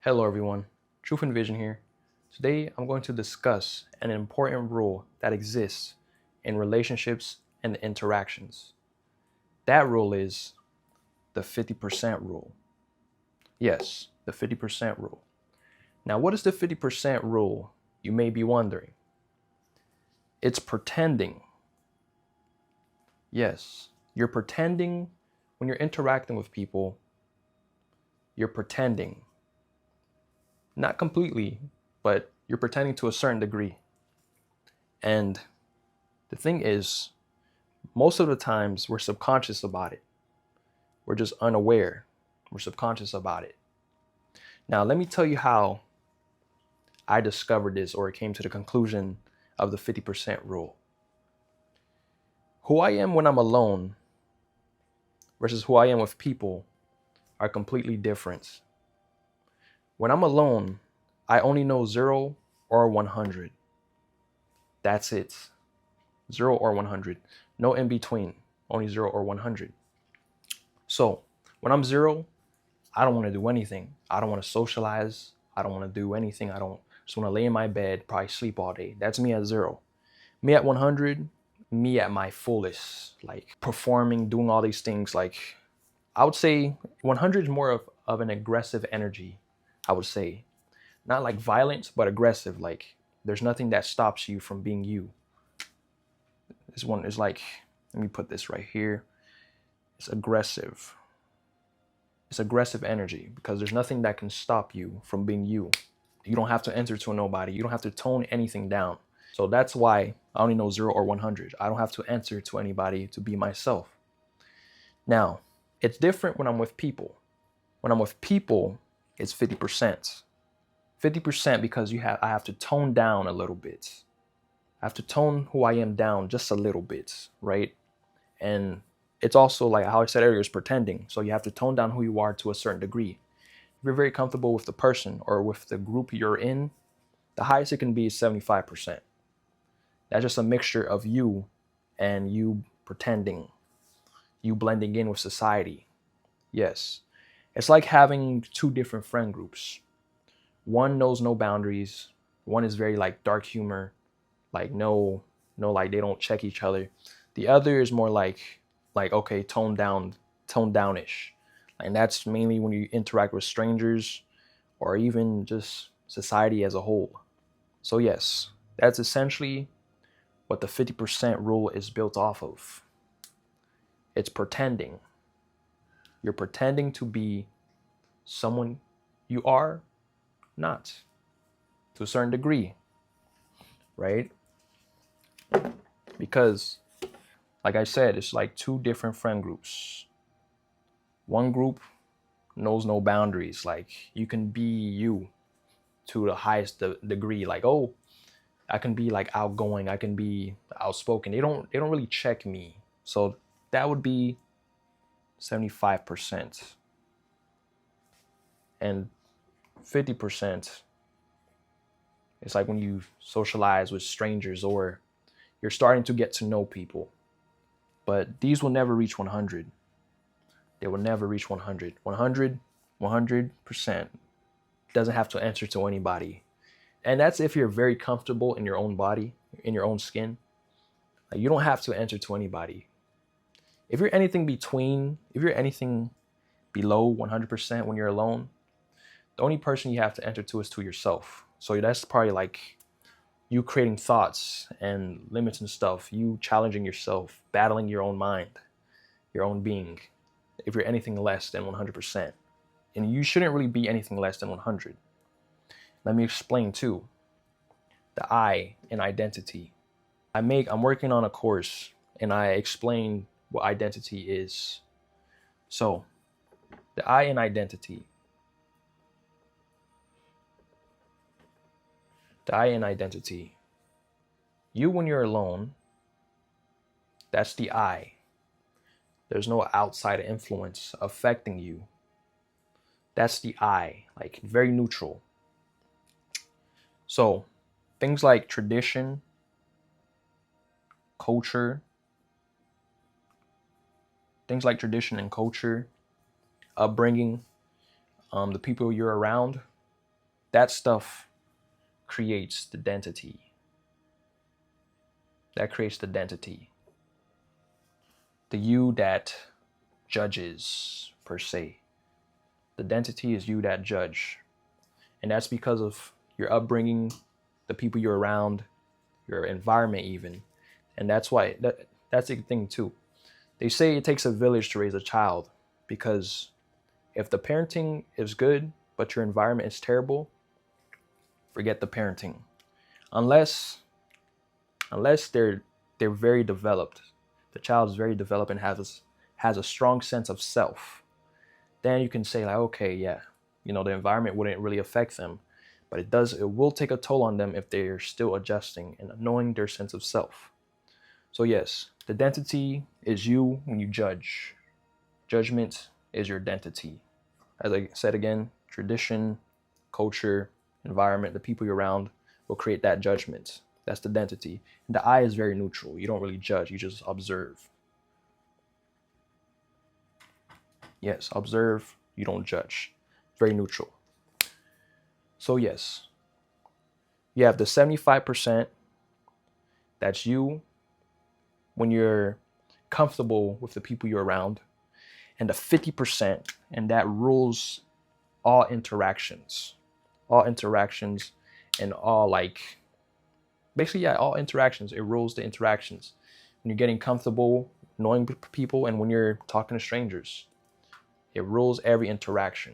Hello everyone, Truthenvisioned here. Today I'm going to discuss an important rule that exists in relationships and interactions. That rule is the 50% rule. Yes, the 50% rule. Now, what is the 50% rule? You may be wondering. It's pretending. Yes, you're pretending when you're interacting with people, you're pretending. Not completely, but you're pretending to a certain degree. And the thing is, most of the times we're subconscious about it. We're just unaware. We're subconscious about it. Now, let me tell you how I discovered this or came to the conclusion of the 50% rule. Who I am when I'm alone versus who I am with people are completely different. When I'm alone, I only know 0 or 100. That's it. 0 or 100. No in between. Only 0 or 100. So when I'm 0, I don't want to do anything. I don't want to socialize. I don't want to do anything. I don't just want to lay in my bed, probably sleep all day. That's me at 0. Me at 100, me at my fullest, like performing, doing all these things. Like I would say 100 is more of an aggressive energy, I would say. Not like violent, but aggressive. Like there's nothing that stops you from being you. This one is like, let me put this right here. It's aggressive. It's aggressive energy because there's nothing that can stop you from being you. You don't have to answer to nobody. You don't have to tone anything down. So that's why I only know 0 or 100. I don't have to answer to anybody to be myself. Now, it's different when I'm with people. When I'm with people, it's 50%. 50% because I have to tone down a little bit. I have to tone who I am down just a little bit, right? And it's also like how I said earlier, is pretending. So you have to tone down who you are to a certain degree. If you're very comfortable with the person or with the group you're in, the highest it can be is 75%. That's just a mixture of you and you pretending, you blending in with society. Yes. It's like having two different friend groups. One knows no boundaries. One is very like dark humor, like no, like they don't check each other. The other is more like okay, tone downish. And that's mainly when you interact with strangers or even just society as a whole. So yes, that's essentially what the 50% rule is built off of. It's pretending. You're pretending to be someone you are not, to a certain degree, right? Because, like I said, it's like two different friend groups. One group knows no boundaries. Like you can be you to the highest degree. Like, oh, I can be like outgoing. I can be outspoken. They don't really check me. So that would be 75%. And 50% is like when you socialize with strangers or you're starting to get to know people. But these will never reach 100. They will never reach 100. 100% doesn't have to answer to anybody. And that's if you're very comfortable in your own body, in your own skin. Like, you don't have to answer to anybody. If you're anything below 100% when you're alone, the only person you have to answer to is to yourself. So that's probably like you creating thoughts and limits and stuff, you challenging yourself, battling your own mind, your own being, if you're anything less than 100%. And you shouldn't really be anything less than 100. Let me explain too. The I in identity. I'm working on a course and I explain what identity is. So, the I in identity. The I in identity. You when you're alone, that's the I. There's no outside influence affecting you. That's the I, like very neutral. So, things like tradition, culture, upbringing, the people you're around, that stuff creates the identity. That creates the identity. The you that judges, per se. The identity is you that judge. And that's because of your upbringing, the people you're around, your environment even. And that's why, that's the thing too. They say it takes a village to raise a child, because if the parenting is good, but your environment is terrible, forget the parenting. Unless they're very developed, the child is very developed and has a strong sense of self, then you can say like, okay, yeah, the environment wouldn't really affect them, but it will take a toll on them if they're still adjusting and knowing their sense of self. So yes, the identity is you when you judge. Judgment is your identity. As I said again, tradition, culture, environment, the people you're around will create that judgment. That's the identity. And the I is very neutral. You don't really judge, you just observe. Yes, observe, you don't judge. Very neutral. So yes, you have the 75%, that's you when you're comfortable with the people you're around, and the 50%, and that rules all interactions. All interactions and all basically, yeah, all interactions. It rules the interactions. When you're getting comfortable knowing people and when you're talking to strangers, it rules every interaction.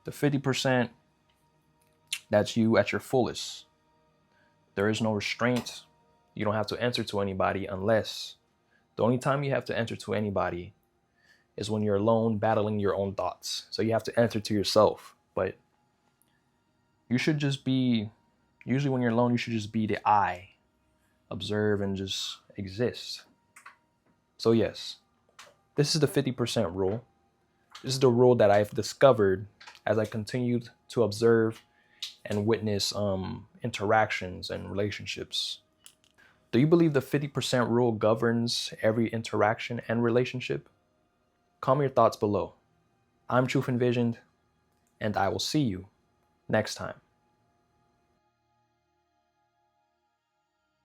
The 50%, that's you at your fullest. There is no restraint. You don't have to answer to anybody unless the only time you have to answer to anybody is when you're alone battling your own thoughts. So you have to answer to yourself. But you should just be, usually when you're alone, you should just be the I. Observe and just exist. So yes, this is the 50% rule. This is the rule that I've discovered as I continued to observe and witness interactions and relationships. Do you believe the 50% rule governs every interaction and relationship? Comment your thoughts below. I'm Truthenvisioned, and I will see you next time.